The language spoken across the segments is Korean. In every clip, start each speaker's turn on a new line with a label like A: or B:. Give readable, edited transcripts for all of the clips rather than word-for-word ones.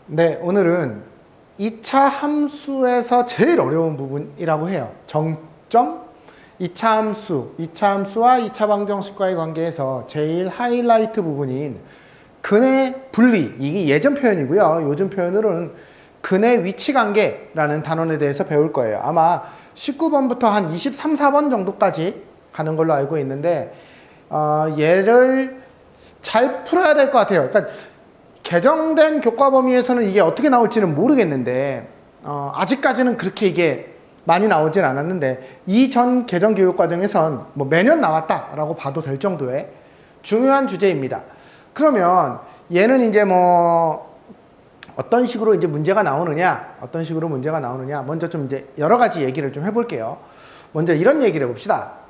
A: 네, 오늘은 2차 함수에서 제일 어려운 부분이라고 해요. 정점? 2차 함수, 2차 함수와 2차 방정식과의 관계에서 제일 하이라이트 부분인 근의 분리, 이게 예전 표현이고요. 요즘 표현으로는 근의 위치 관계라는 단원에 대해서 배울 거예요. 아마 19번부터 한 23, 4번 정도까지 가는 걸로 알고 있는데 얘를 잘 풀어야 될 것 같아요. 그러니까 개정된 교과 범위에서는 이게 어떻게 나올지는 모르겠는데 아직까지는 그렇게 이게 많이 나오진 않았는데 이전 개정 교육 과정에선 뭐 매년 나왔다라고 봐도 될 정도의 중요한 주제입니다. 그러면 얘는 이제 뭐 어떤 식으로 이제 문제가 나오느냐, 어떤 식으로 문제가 나오느냐, 먼저 좀 이제 여러 가지 얘기를 좀 해볼게요. 먼저 이런 얘기를 해봅시다.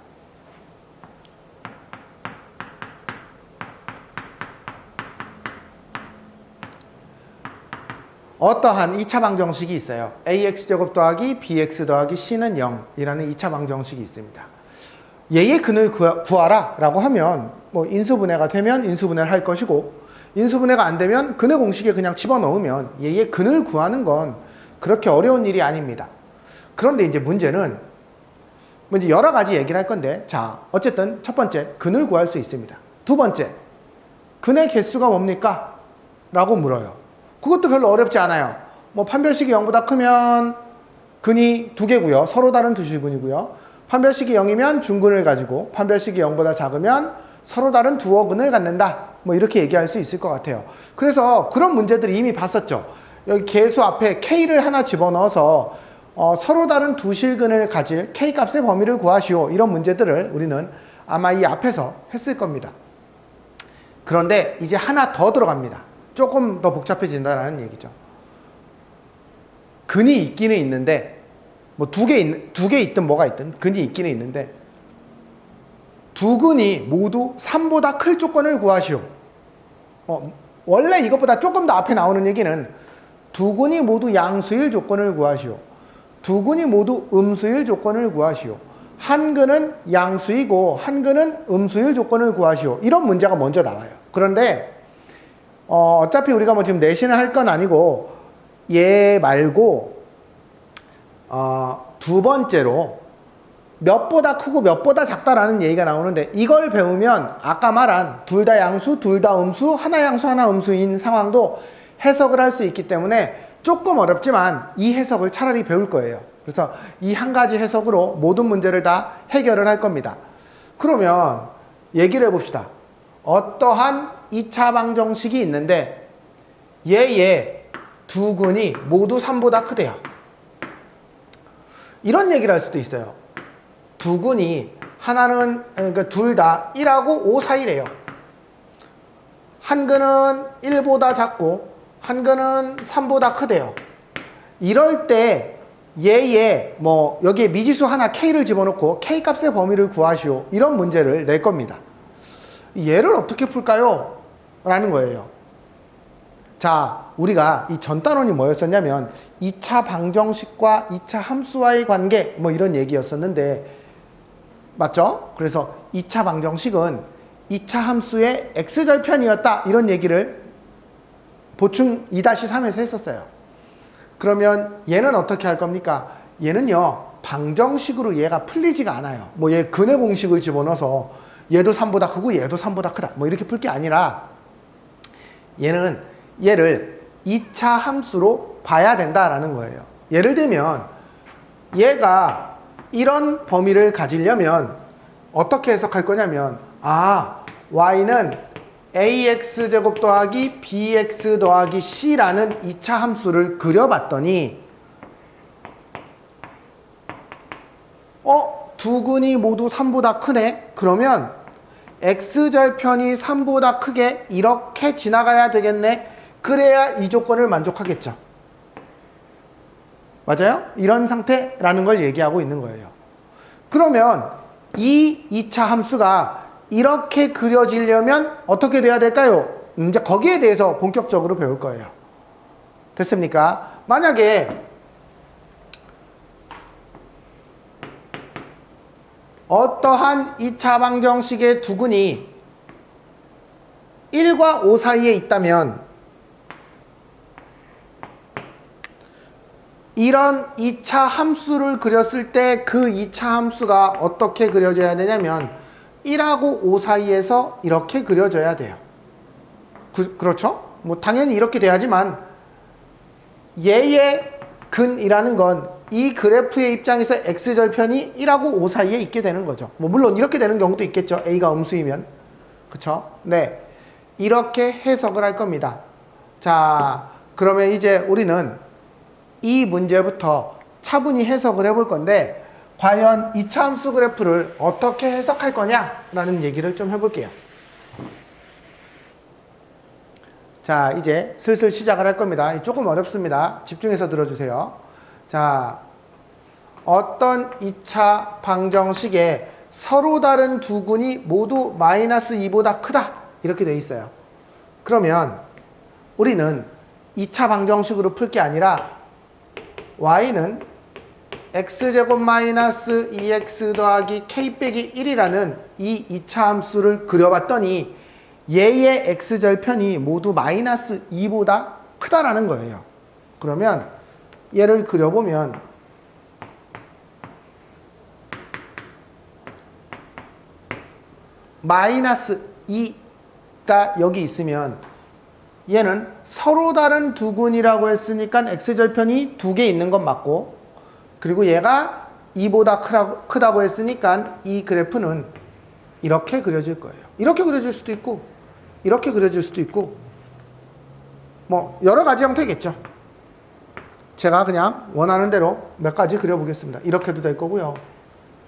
A: 어떠한 2차 방정식이 있어요. ax제곱 더하기 bx 더하기 c는 0이라는 2차 방정식이 있습니다. 얘의 근을 구하라 라고 하면 뭐 인수분해가 되면 인수분해를 할 것이고 인수분해가 안 되면 근의 공식에 그냥 집어넣으면 얘의 근을 구하는 건 그렇게 어려운 일이 아닙니다. 그런데 이제 문제는 뭐 이제 여러 가지 얘기를 할 건데, 자, 어쨌든 첫 번째, 근을 구할 수 있습니다. 두 번째, 근의 개수가 뭡니까? 라고 물어요. 그것도 별로 어렵지 않아요. 뭐 판별식이 0보다 크면 근이 두 개고요. 서로 다른 두 실근이고요. 판별식이 0이면 중근을 가지고 판별식이 0보다 작으면 서로 다른 두어 근을 갖는다. 뭐 이렇게 얘기할 수 있을 것 같아요. 그래서 그런 문제들을 이미 봤었죠. 여기 개수 앞에 k를 하나 집어넣어서 서로 다른 두 실근을 가질 k 값의 범위를 구하시오. 이런 문제들을 우리는 아마 이 앞에서 했을 겁니다. 그런데 이제 하나 더 들어갑니다. 조금 더 복잡해진다는 얘기죠. 근이 있기는 있는데 뭐 두 개 있든 뭐가 있든 근이 있기는 있는데 두 근이 모두 3보다 클 조건을 구하시오. 원래 이것보다 조금 더 앞에 나오는 얘기는 두 근이 모두 양수일 조건을 구하시오. 두 근이 모두 음수일 조건을 구하시오. 한 근은 양수이고 한 근은 음수일 조건을 구하시오. 이런 문제가 먼저 나와요. 그런데 어차피 우리가 뭐 지금 내신을 할 건 아니고 얘 말고 두 번째로 몇보다 크고 몇보다 작다라는 얘기가 나오는데 이걸 배우면 아까 말한 둘 다 양수, 둘 다 음수, 하나 양수, 하나 음수인 상황도 해석을 할 수 있기 때문에 조금 어렵지만 이 해석을 차라리 배울 거예요. 그래서 이 한 가지 해석으로 모든 문제를 다 해결을 할 겁니다. 그러면 얘기를 해봅시다. 어떠한 2차 방정식이 있는데 얘의 두 근이 모두 3보다 크대요. 이런 얘기를 할 수도 있어요. 두 근이 하나는 그러니까 둘 다 1하고 5 사이래요. 한 근은 1보다 작고 한 근은 3보다 크대요. 이럴 때 얘의 뭐 여기에 미지수 하나 k를 집어넣고 k 값의 범위를 구하시오. 이런 문제를 낼 겁니다. 얘를 어떻게 풀까요? 라는 거예요. 자, 우리가 이 전 단원이 뭐였었냐면 2차 방정식과 2차 함수와의 관계 뭐 이런 얘기였었는데 맞죠? 그래서 2차 방정식은 2차 함수의 x절편이었다 이런 얘기를 보충 2-3에서 했었어요. 그러면 얘는 어떻게 할 겁니까? 얘는요 방정식으로 얘가 풀리지가 않아요. 뭐 얘 근의 공식을 집어넣어서 얘도 3보다 크고 얘도 3보다 크다 뭐 이렇게 풀 게 아니라 얘는 얘를 2차 함수로 봐야 된다라는 거예요. 예를 들면 얘가 이런 범위를 가지려면 어떻게 해석할 거냐면 y는 ax제곱 더하기 bx 더하기 c라는 2차 함수를 그려봤더니 두 근이 모두 3보다 크네? 그러면 x절편이 3보다 크게 이렇게 지나가야 되겠네? 그래야 이 조건을 만족하겠죠. 맞아요? 이런 상태라는 걸 얘기하고 있는 거예요. 그러면 이 2차 함수가 이렇게 그려지려면 어떻게 돼야 될까요? 이제 거기에 대해서 본격적으로 배울 거예요. 됐습니까? 만약에 어떠한 2차 방정식의 두 근이 1과 5 사이에 있다면 이런 2차 함수를 그렸을 때 그 2차 함수가 어떻게 그려져야 되냐면 1하고 5 사이에서 이렇게 그려져야 돼요. 그렇죠? 뭐 당연히 이렇게 돼야지만 얘의 근이라는 건 이 그래프의 입장에서 x절편이 1하고 5 사이에 있게 되는 거죠. 뭐 물론 이렇게 되는 경우도 있겠죠. a가 음수이면. 그쵸? 네. 이렇게 해석을 할 겁니다. 자, 그러면 이제 우리는 이 문제부터 차분히 해석을 해볼 건데 과연 2차 함수 그래프를 어떻게 해석할 거냐라는 얘기를 좀 해볼게요. 자, 이제 슬슬 시작을 할 겁니다. 조금 어렵습니다. 집중해서 들어주세요. 자, 어떤 2차 방정식에 서로 다른 두 군이 모두 마이너스 2보다 크다 이렇게 돼 있어요. 그러면 우리는 2차 방정식으로 풀 게 아니라 y는 x제곱 마이너스 2x 더하기 k 빼기 1이라는 이 2차 함수를 그려봤더니 얘의 x절편이 모두 마이너스 2보다 크다라는 거예요. 그러면 얘를 그려보면 마이너스 2가 여기 있으면 얘는 서로 다른 두 군이라고 했으니까 x절편이 두 개 있는 건 맞고 그리고 얘가 2보다 크다고 했으니까 이 그래프는 이렇게 그려질 거예요. 이렇게 그려질 수도 있고 이렇게 그려질 수도 있고 뭐 여러 가지 형태겠죠. 제가 그냥 원하는 대로 몇 가지 그려보겠습니다. 이렇게도 될 거고요.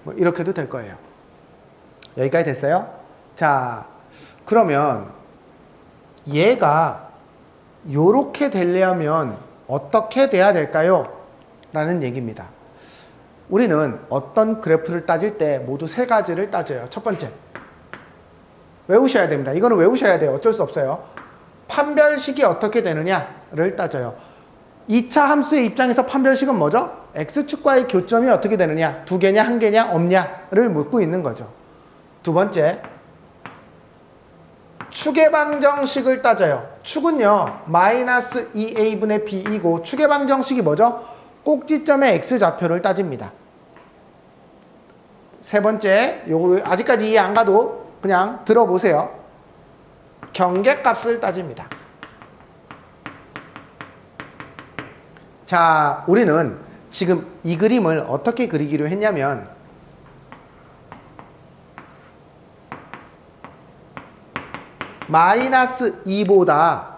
A: 뭐 이렇게도 될 거예요. 여기까지 됐어요? 자, 그러면 얘가 요렇게 되려면 어떻게 돼야 될까요? 라는 얘기입니다. 우리는 어떤 그래프를 따질 때 모두 세 가지를 따져요. 첫 번째, 외우셔야 됩니다. 이거는 외우셔야 돼요. 어쩔 수 없어요. 판별식이 어떻게 되느냐를 따져요. 2차 함수의 입장에서 판별식은 뭐죠? x축과의 교점이 어떻게 되느냐, 두 개냐, 한 개냐, 없냐를 묻고 있는 거죠. 두 번째, 축의 방정식을 따져요. 축은요, 마이너스 2a분의 b이고 축의 방정식이 뭐죠? 꼭지점의 x좌표를 따집니다. 세 번째, 요거 아직까지 이해 안 가도 그냥 들어보세요. 경계값을 따집니다. 자, 우리는 지금 이 그림을 어떻게 그리기로 했냐면 마이너스 2보다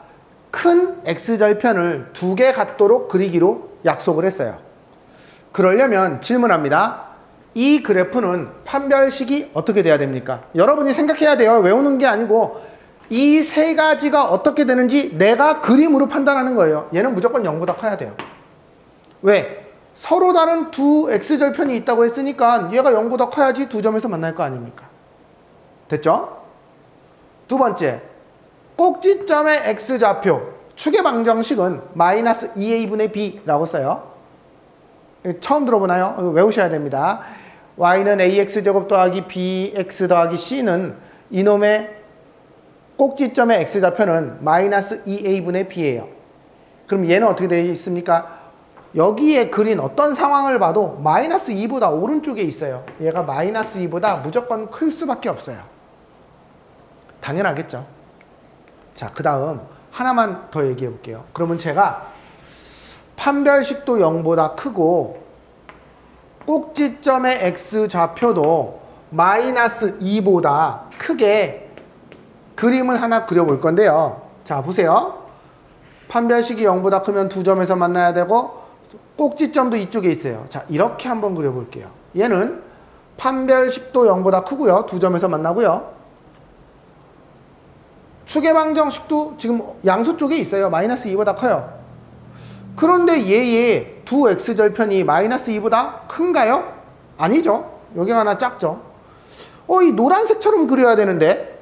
A: 큰 x절편을 두 개 갖도록 그리기로 약속을 했어요. 그러려면 질문합니다. 이 그래프는 판별식이 어떻게 돼야 됩니까? 여러분이 생각해야 돼요. 외우는 게 아니고 이 세 가지가 어떻게 되는지 내가 그림으로 판단하는 거예요. 얘는 무조건 0보다 커야 돼요. 왜? 서로 다른 두 x절편이 있다고 했으니까 얘가 0보다 커야지 두 점에서 만날 거 아닙니까? 됐죠? 두 번째, 꼭지점의 x좌표, 축의 방정식은 마이너스 2a분의 b라고 써요. 처음 들어보나요? 외우셔야 됩니다. y는 ax제곱 더하기 bx 더하기 c는 이놈의 꼭지점의 x좌표는 마이너스 2a분의 b예요. 그럼 얘는 어떻게 되어 있습니까? 여기에 그린 어떤 상황을 봐도 마이너스 2보다 오른쪽에 있어요. 얘가 마이너스 2보다 무조건 클 수밖에 없어요. 당연하겠죠. 자, 그 다음 하나만 더 얘기해 볼게요. 그러면 제가 판별식도 0보다 크고 꼭지점의 x좌표도 마이너스 2보다 크게 그림을 하나 그려볼 건데요. 자, 보세요. 판별식이 0보다 크면 두 점에서 만나야 되고 꼭지점도 이쪽에 있어요. 자, 이렇게 한번 그려볼게요. 얘는 판별식도 0보다 크고요. 두 점에서 만나고요. 축의 방정식도 지금 양수 쪽에 있어요. 마이너스 2보다 커요. 그런데 얘의 두 x절편이 마이너스 2보다 큰가요? 아니죠. 여기가 하나 작죠. 이 노란색처럼 그려야 되는데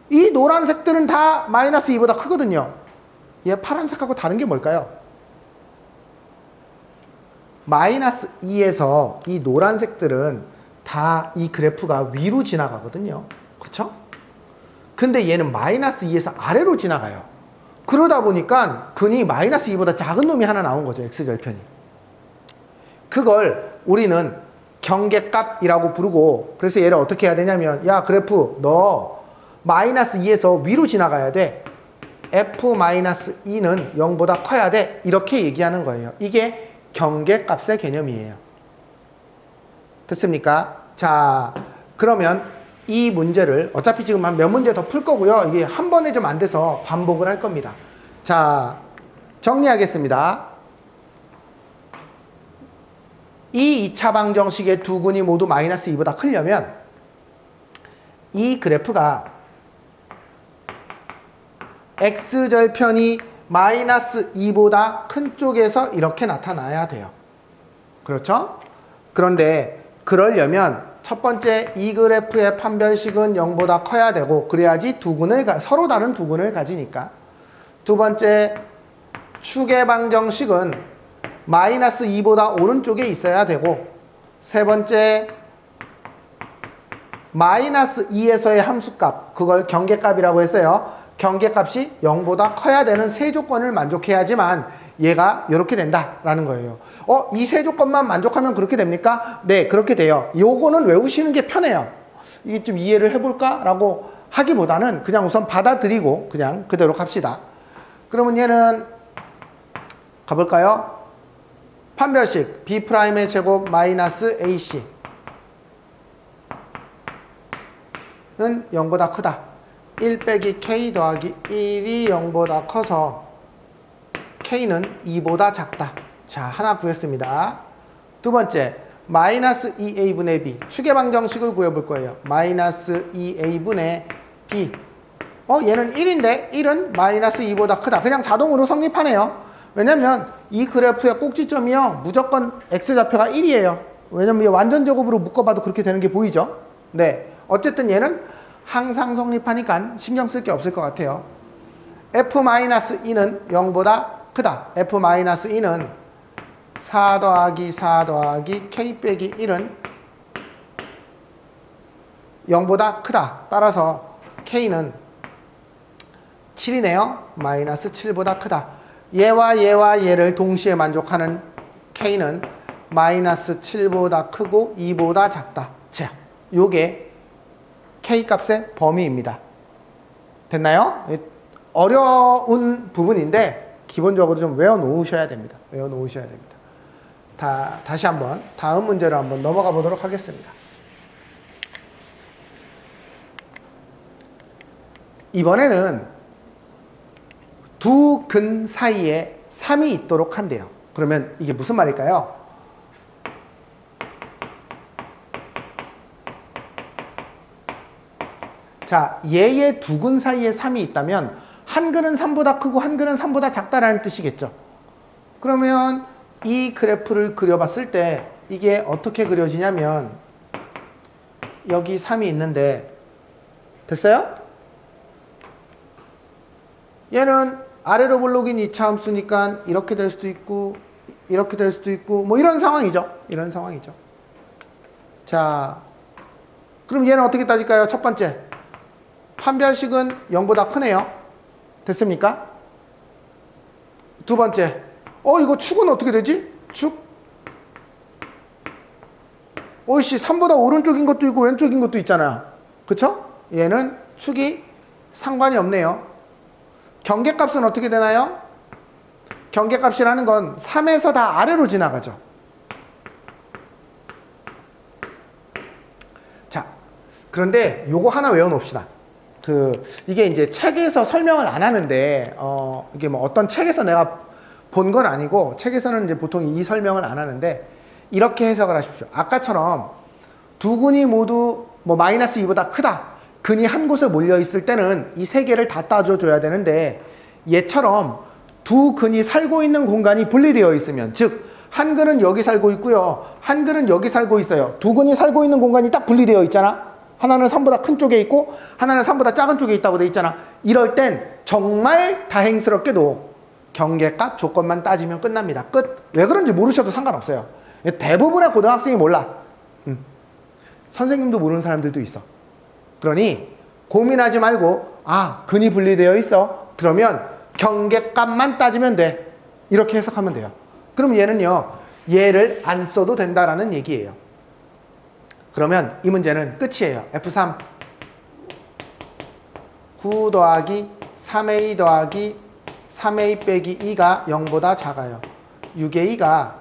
A: 이 노란색들은 다 마이너스 2보다 크거든요. 얘 파란색하고 다른 게 뭘까요? 마이너스 2에서 이 노란색들은 다 이 그래프가 위로 지나가거든요. 그렇죠? 근데 얘는 마이너스 2에서 아래로 지나가요. 그러다 보니까 근이 마이너스 2보다 작은 놈이 하나 나온 거죠. x절편이. 그걸 우리는 경계값이라고 부르고, 그래서 얘를 어떻게 해야 되냐면, 야 그래프 너 마이너스 2에서 위로 지나가야 돼. f-2는 0보다 커야 돼. 이렇게 얘기하는 거예요. 이게 경계값의 개념이에요. 됐습니까? 자, 그러면 이 문제를 어차피 지금 한 몇 문제 더 풀 거고요. 이게 한 번에 좀 안 돼서 반복을 할 겁니다. 자, 정리하겠습니다. 이 2차 방정식의 두 근이 모두 마이너스 2보다 크려면 이 그래프가 x절편이 마이너스 2보다 큰 쪽에서 이렇게 나타나야 돼요. 그렇죠? 그런데 그러려면 첫 번째 이 그래프의 판별식은 0보다 커야 되고, 그래야지 서로 다른 두 근을 가지니까. 두 번째 축의 방정식은 마이너스 2보다 오른쪽에 있어야 되고, 세 번째 마이너스 2에서의 함수값, 그걸 경계값이라고 했어요. 경계값이 0보다 커야 되는 세 조건을 만족해야지만 얘가 이렇게 된다라는 거예요. 이 세 조건만 만족하면 그렇게 됩니까? 네, 그렇게 돼요. 요거는 외우시는 게 편해요. 이게 좀 이해를 해볼까? 라고 하기보다는 그냥 우선 받아들이고 그냥 그대로 갑시다. 그러면 얘는 가볼까요? 판별식 B'의 제곱 마이너스 AC 는 0보다 크다. 1 빼기 K 더하기 1이 0보다 커서 K는 2보다 작다. 자, 하나 구했습니다. 두 번째, 마이너스 2A분의 B. 축의 방정식을 구해볼 거예요. 마이너스 2A분의 B. 얘는 1인데 1은 마이너스 2보다 크다. 그냥 자동으로 성립하네요. 왜냐면 이 그래프의 꼭지점이요, 무조건 X좌표가 1이에요. 왜냐면 완전 제곱으로 묶어봐도 그렇게 되는 게 보이죠? 네. 어쨌든 얘는 항상 성립하니까 신경 쓸 게 없을 것 같아요. F-2는 0보다 크다. F-2는 4 더하기 4 더하기 K 빼기 1은 0보다 크다. 따라서 K는 7이네요. 마이너스 7보다 크다. 얘와 얘와 얘를 동시에 만족하는 K는 마이너스 7보다 크고 2보다 작다. 자, 요게 K값의 범위입니다. 됐나요? 어려운 부분인데 기본적으로 좀 외워놓으셔야 됩니다. 외워놓으셔야 됩니다. 다시 한번 다음 문제로 한번 넘어가 보도록 하겠습니다. 이번에는 두 근 사이에 3이 있도록 한대요. 그러면 이게 무슨 말일까요? 자, 얘의 두 근 사이에 3이 있다면 한 근은 3보다 크고 한 근은 3보다 작다라는 뜻이겠죠. 그러면 이 그래프를 그려봤을 때 이게 어떻게 그려지냐면 여기 3이 있는데, 됐어요? 얘는 아래로 볼록인 2차 함수니까 이렇게 될 수도 있고 이렇게 될 수도 있고 뭐 이런 상황이죠. 이런 상황이죠. 자, 그럼 얘는 어떻게 따질까요? 첫 번째, 판별식은 0보다 크네요. 됐습니까? 두 번째, 이거 축은 어떻게 되지? 축? 씨, 3보다 오른쪽인 것도 있고 왼쪽인 것도 있잖아요. 그쵸? 얘는 축이 상관이 없네요. 경계값은 어떻게 되나요? 경계값이라는 건 3에서 다 아래로 지나가죠. 자, 그런데 요거 하나 외워놓읍시다. 이게 이제 책에서 설명을 안 하는데, 이게 뭐 어떤 책에서 내가 본 건 아니고, 책에서는 이제 보통 이 설명을 안 하는데, 이렇게 해석을 하십시오. 아까처럼 두 근이 모두 뭐 마이너스 2보다 크다. 근이 한 곳에 몰려 있을 때는 이 세 개를 다 따져줘야 되는데, 얘처럼 두 근이 살고 있는 공간이 분리되어 있으면, 즉 한 근은 여기 살고 있고요, 한 근은 여기 살고 있어요. 두 근이 살고 있는 공간이 딱 분리되어 있잖아. 하나는 3보다 큰 쪽에 있고 하나는 3보다 작은 쪽에 있다고 돼 있잖아. 이럴 땐 정말 다행스럽게도 경계값 조건만 따지면 끝납니다. 끝. 왜 그런지 모르셔도 상관없어요. 대부분의 고등학생이 몰라. 선생님도 모르는 사람들도 있어. 그러니 고민하지 말고, 근이 분리되어 있어. 그러면 경계값만 따지면 돼. 이렇게 해석하면 돼요. 그럼 얘는요, 얘를 안 써도 된다라는 얘기예요. 그러면 이 문제는 끝이에요. F3 9 더하기 3A 더하기 3A 빼기 2가 0보다 작아요. 6의 2가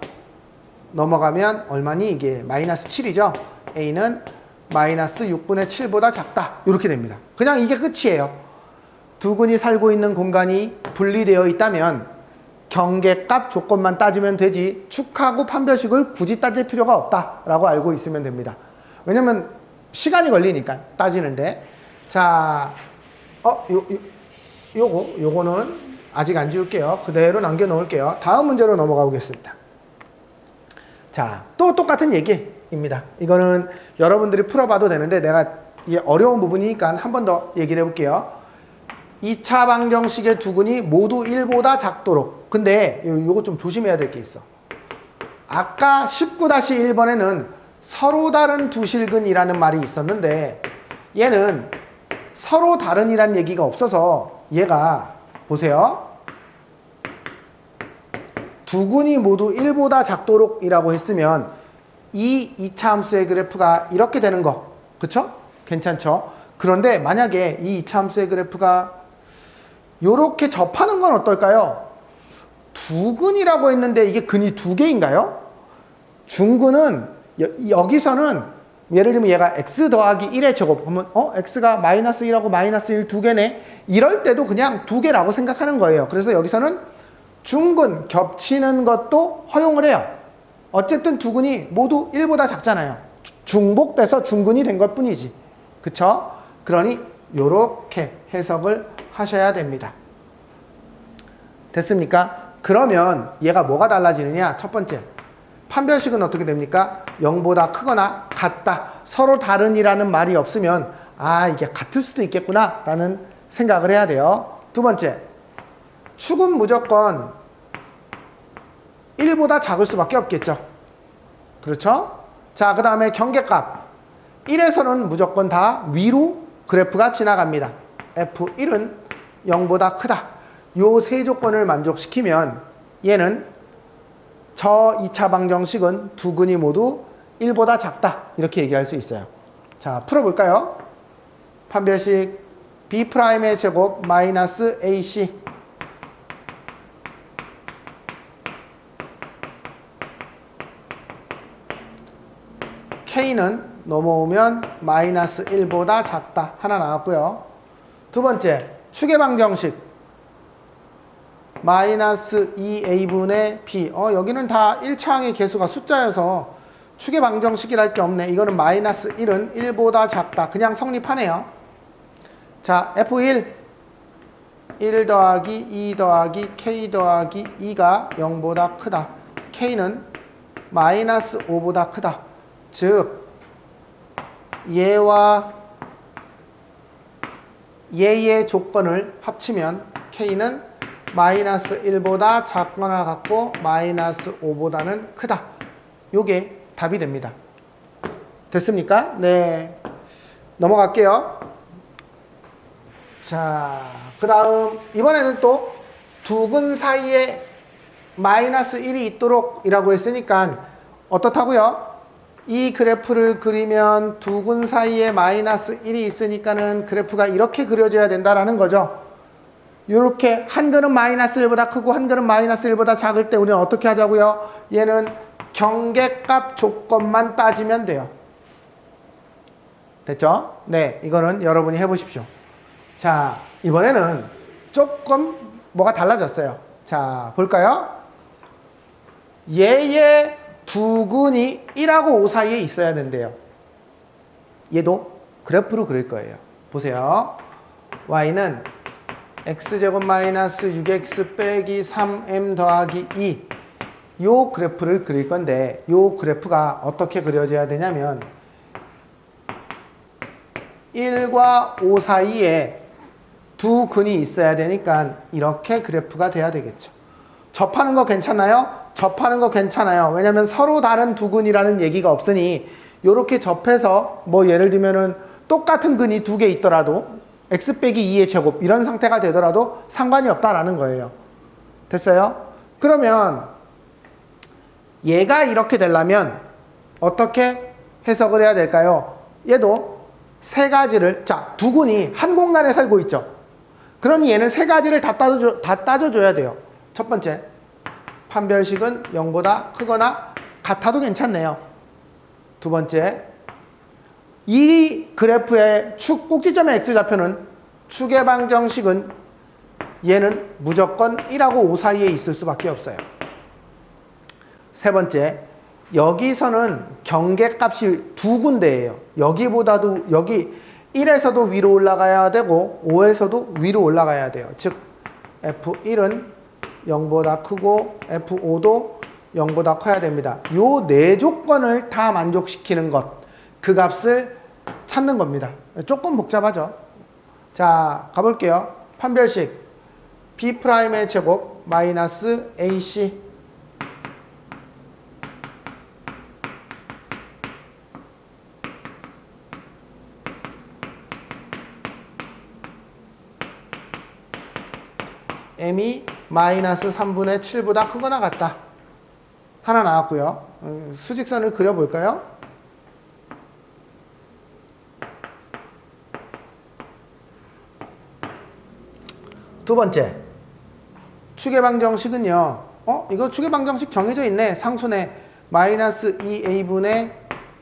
A: 넘어가면 얼마니? 이게 마이너스 7이죠. A는 마이너스 6분의 7보다 작다. 이렇게 됩니다. 그냥 이게 끝이에요. 두 군이 살고 있는 공간이 분리되어 있다면 경계값 조건만 따지면 되지 축하하고 판별식을 굳이 따질 필요가 없다라고 알고 있으면 됩니다. 왜냐면 시간이 걸리니까 따지는데. 자, 요거는 아직 안 지울게요. 그대로 남겨놓을게요. 다음 문제로 넘어가 보겠습니다. 자, 또 똑같은 얘기입니다. 이거는 여러분들이 풀어봐도 되는데 내가 이게 어려운 부분이니까 한 번 더 얘기를 해볼게요. 2차 방정식의 두 근이 모두 1보다 작도록. 근데 요거 좀 조심해야 될 게 있어. 아까 19-1번에는 서로 다른 두 실근이라는 말이 있었는데 얘는 서로 다른이란 얘기가 없어서 얘가 보세요. 두 근이 모두 1보다 작도록 이라고 했으면 이 2차 함수의 그래프가 이렇게 되는 거. 그쵸? 괜찮죠? 그런데 만약에 이 2차 함수의 그래프가 요렇게 접하는 건 어떨까요? 두 근이라고 했는데 이게 근이 두 개인가요? 중근은 여기서는 예를 들면 얘가 x 더하기 1의 제곱 하면 x가 마이너스 1하고 마이너스 1 두 개네. 이럴 때도 그냥 두 개라고 생각하는 거예요. 그래서 여기서는 중근 겹치는 것도 허용을 해요. 어쨌든 두 근이 모두 1보다 작잖아요. 중복돼서 중근이 된 것 뿐이지. 그쵸? 그러니 요렇게 해석을 하셔야 됩니다. 됐습니까? 그러면 얘가 뭐가 달라지느냐? 첫 번째, 판별식은 어떻게 됩니까? 0보다 크거나 같다. 서로 다른이라는 말이 없으면 이게 같을 수도 있겠구나 라는 생각을 해야 돼요. 두 번째, 축은 무조건 1보다 작을 수밖에 없겠죠. 그렇죠? 자, 그 다음에 경계값 1에서는 무조건 다 위로 그래프가 지나갑니다. F1은 0보다 크다. 요 세 조건을 만족시키면 얘는 저 2차 방정식은 두 근이 모두 1보다 작다. 이렇게 얘기할 수 있어요. 자, 풀어볼까요? 판별식 B'의 제곱 마이너스 AC K는 넘어오면 마이너스 1보다 작다. 하나 나왔고요. 두 번째, 축의 방정식 마이너스 2a분의 b. 여기는 다 1차항의 개수가 숫자여서 축의 방정식이랄 게 없네. 이거는 마이너스 1은 1보다 작다. 그냥 성립하네요. 자, F1 1 더하기 2 더하기 k 더하기 2가 0보다 크다. k는 마이너스 5보다 크다. 즉 얘와 얘의 조건을 합치면 k는 마이너스 1보다 작거나 같고 마이너스 5보다는 크다. 요게 답이 됩니다. 됐습니까? 네. 넘어갈게요. 자, 그 다음 이번에는 또 두 근 사이에 마이너스 1이 있도록 이라고 했으니까 어떻다고요? 이 그래프를 그리면 두 근 사이에 마이너스 1이 있으니까는 그래프가 이렇게 그려져야 된다라는 거죠. 이렇게 한 근은 마이너스 1보다 크고 한 근은 마이너스 1보다 작을 때 우리는 어떻게 하자고요? 얘는 경계값 조건만 따지면 돼요. 됐죠? 네, 이거는 여러분이 해보십시오. 자, 이번에는 조금 뭐가 달라졌어요. 자, 볼까요? 얘의 두 근이 1하고 5 사이에 있어야 된대요. 얘도 그래프로 그릴 거예요. 보세요. y는 x제곱 마이너스 6x 빼기 3m 더하기 2. 요 그래프를 그릴 건데 요 그래프가 어떻게 그려져야 되냐면 1과 5 사이에 두 근이 있어야 되니까 이렇게 그래프가 돼야 되겠죠. 접하는 거 괜찮아요? 접하는 거 괜찮아요. 왜냐면 서로 다른 두 근이라는 얘기가 없으니 이렇게 접해서 뭐 예를 들면은 똑같은 근이 두 개 있더라도 x 빼기 2의 제곱 이런 상태가 되더라도 상관이 없다라는 거예요. 됐어요? 그러면 얘가 이렇게 되려면 어떻게 해석을 해야 될까요? 얘도 세 가지를, 자, 두군이 한 공간에 살고 있죠. 그러니 얘는 세 가지를 다 따져줘야 돼요. 첫 번째, 판별식은 0보다 크거나 같아도 괜찮네요. 두 번째, 이 그래프의 꼭지점의 x좌표는 축의 방정식은 얘는 무조건 1하고 5 사이에 있을 수밖에 없어요. 세 번째, 여기서는 경계값이 두 군데예요. 여기보다도 여기 1에서도 위로 올라가야 되고 5에서도 위로 올라가야 돼요. 즉 F1은 0보다 크고 F5도 0보다 커야 됩니다. 요 네 조건을 다 만족시키는 것, 그 값을 찾는 겁니다. 조금 복잡하죠. 자, 가볼게요. 판별식 B'의 제곱 마이너스 AC m이 마이너스 3분의 7보다 크거나 같다. 하나 나왔고요. 수직선을 그려볼까요? 두 번째, 축의 방정식은요. 이거 축의 방정식 정해져 있네. 상수네. 마이너스 2a분의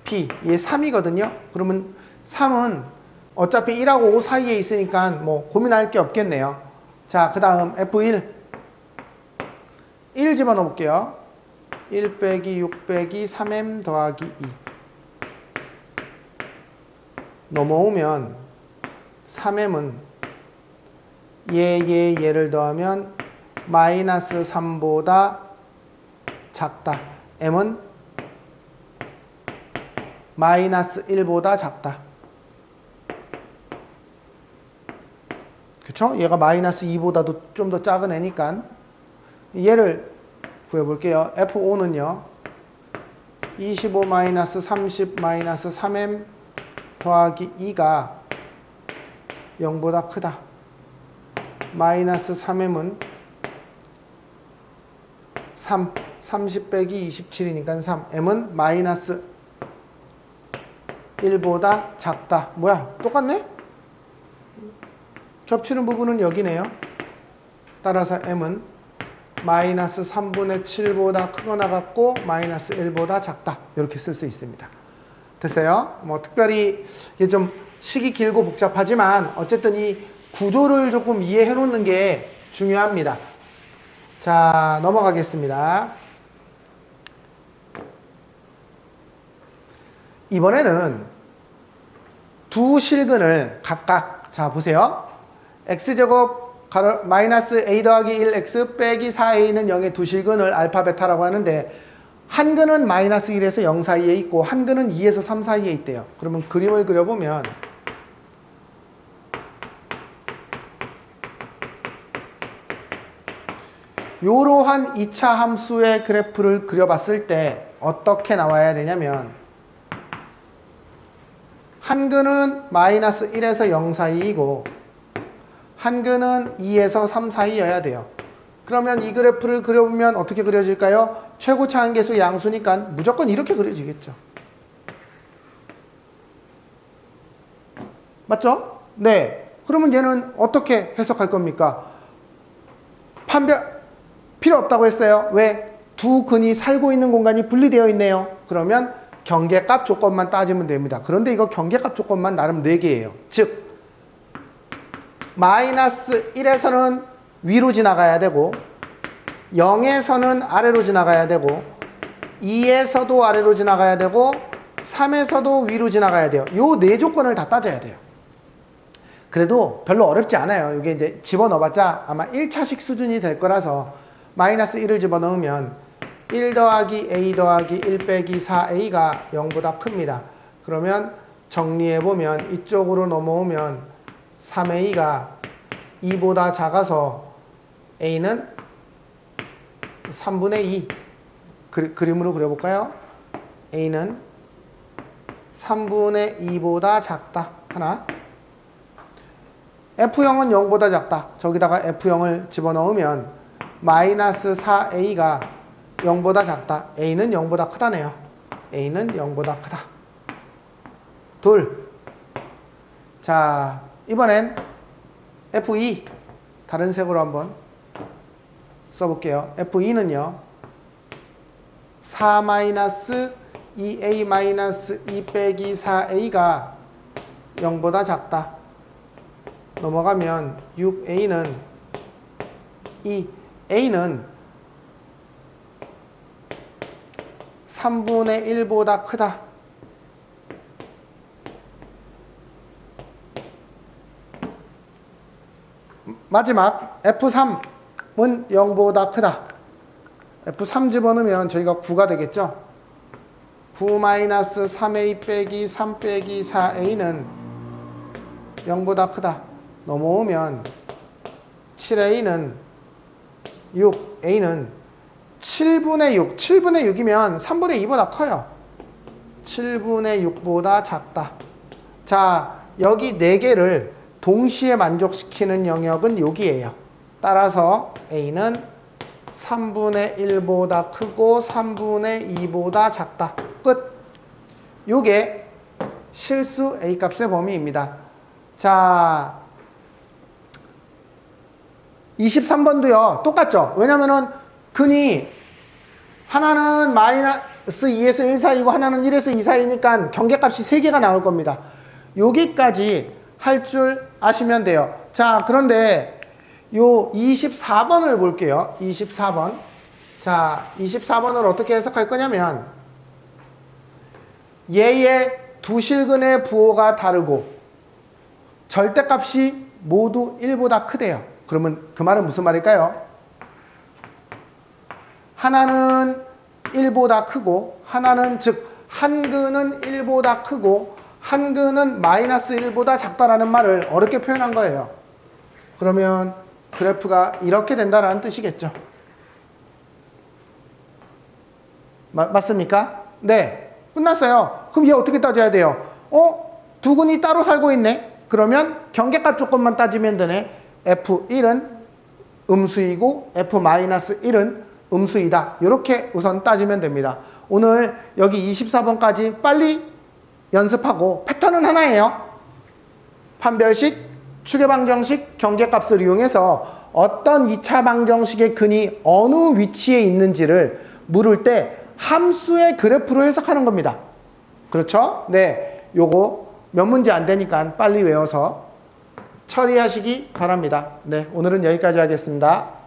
A: b. 얘 3이거든요. 그러면 3은 어차피 1하고 5 사이에 있으니까 뭐 고민할 게 없겠네요. 자, 그 다음 F1 1 집어넣어 볼게요. 1 빼기 6 빼기 3m 더하기 2 넘어오면 3m은 얘를 더하면 마이너스 3보다 작다. m은 마이너스 1보다 작다. 그쵸? 얘가 마이너스 2보다도 좀 더 작은 애니까 얘를 구해볼게요. F5는요 25 마이너스 30 마이너스 3m 더하기 2가 0보다 크다. 마이너스 3m은 30 빼기 27이니까 3. m은 마이너스 1보다 작다. 뭐야? 똑같네? 겹치는 부분은 여기네요. 따라서 m은 마이너스 3분의 7보다 크거나 같고 마이너스 1보다 작다. 이렇게 쓸 수 있습니다. 됐어요? 뭐 특별히 이게 좀 식이 길고 복잡하지만 어쨌든 이 구조를 조금 이해해 놓는 게 중요합니다. 자, 넘어가겠습니다. 이번에는 두 실근을 각각, 자 보세요. x제곱 마이너스 a 더하기 1x 빼기 4a는 0의 두 실근을 알파 베타라고 하는데 한 근은 마이너스 1에서 0 사이에 있고 한 근은 2에서 3 사이에 있대요. 그러면 그림을 그려보면 이러한 2차 함수의 그래프를 그려봤을 때 어떻게 나와야 되냐면 한 근은 마이너스 1에서 0 사이이고 한 근은 2에서 3 사이여야 돼요. 그러면 이 그래프를 그려보면 어떻게 그려질까요? 최고차 한계수 양수니까 무조건 이렇게 그려지겠죠. 맞죠? 네. 그러면 얘는 어떻게 해석할 겁니까? 판별 필요 없다고 했어요. 왜? 두 근이 살고 있는 공간이 분리되어 있네요. 그러면 경계값 조건만 따지면 됩니다. 그런데 이거 경계값 조건만 나름 4개예요. 즉 마이너스 1에서는 위로 지나가야 되고 0에서는 아래로 지나가야 되고 2에서도 아래로 지나가야 되고 3에서도 위로 지나가야 돼요. 요 4조건을 다 따져야 돼요. 그래도 별로 어렵지 않아요. 이게 이제 집어넣어봤자 아마 1차식 수준이 될 거라서 마이너스 1을 집어넣으면 1 더하기 a 더하기 1 빼기 4a가 0보다 큽니다. 그러면 정리해보면 이쪽으로 넘어오면 3a가 2보다 작아서 a는 3분의 2 그림으로 그려볼까요? a는 3분의 2보다 작다. 하나. F0은 0보다 작다. 저기다가 F0을 집어넣으면 마이너스 4A가 0보다 작다. A는 0보다 크다네요. A는 0보다 크다. 둘. 자, 이번엔 F2. 다른 색으로 한번 써볼게요. F2는요. 4 마이너스 2A 마이너스 2 빼기 4A가 0보다 작다. 넘어가면 6A는 A는 3분의 1보다 크다. 마지막 F3은 0보다 크다. F3 집어넣으면 저희가 9가 되겠죠. 9 마이너스 3A 빼기 3 빼기 4A는 0보다 크다. 넘어오면 7A는 6A는 7분의 6. 7분의 6이면 3분의 2보다 커요. 7분의 6보다 작다. 자, 여기 4개를 동시에 만족시키는 영역은 여기예요. 따라서 A는 3분의 1보다 크고 3분의 2보다 작다. 끝. 요게 실수 A값의 범위입니다. 자, 23번도요. 똑같죠? 왜냐면은 근이 하나는 마이너스 2에서 1 사이고 하나는 1에서 2 사이니까 경계값이 3개가 나올 겁니다. 여기까지 할 줄 아시면 돼요. 자, 그런데 요 24번을 볼게요. 24번. 자, 24번을 어떻게 해석할 거냐면 얘의 두 실근의 부호가 다르고 절대값이 모두 1보다 크대요. 그러면 그 말은 무슨 말일까요? 하나는 1보다 크고 하나는 즉 한 근은 1보다 크고 한 근은 마이너스 1보다 작다라는 말을 어렵게 표현한 거예요. 그러면 그래프가 이렇게 된다라는 뜻이겠죠. 맞습니까? 네. 끝났어요. 그럼 얘 어떻게 따져야 돼요? 두 근이 따로 살고 있네. 그러면 경계값 조건만 따지면 되네. F1은 음수이고 F-1은 음수이다. 이렇게 우선 따지면 됩니다. 오늘 여기 24번까지 빨리 연습하고 패턴은 하나예요. 판별식, 추계방정식, 경계값을 이용해서 어떤 2차 방정식의 근이 어느 위치에 있는지를 물을 때 함수의 그래프로 해석하는 겁니다. 그렇죠? 네, 요거 몇 문제 안 되니까 빨리 외워서 처리하시기 바랍니다. 네, 오늘은 여기까지 하겠습니다.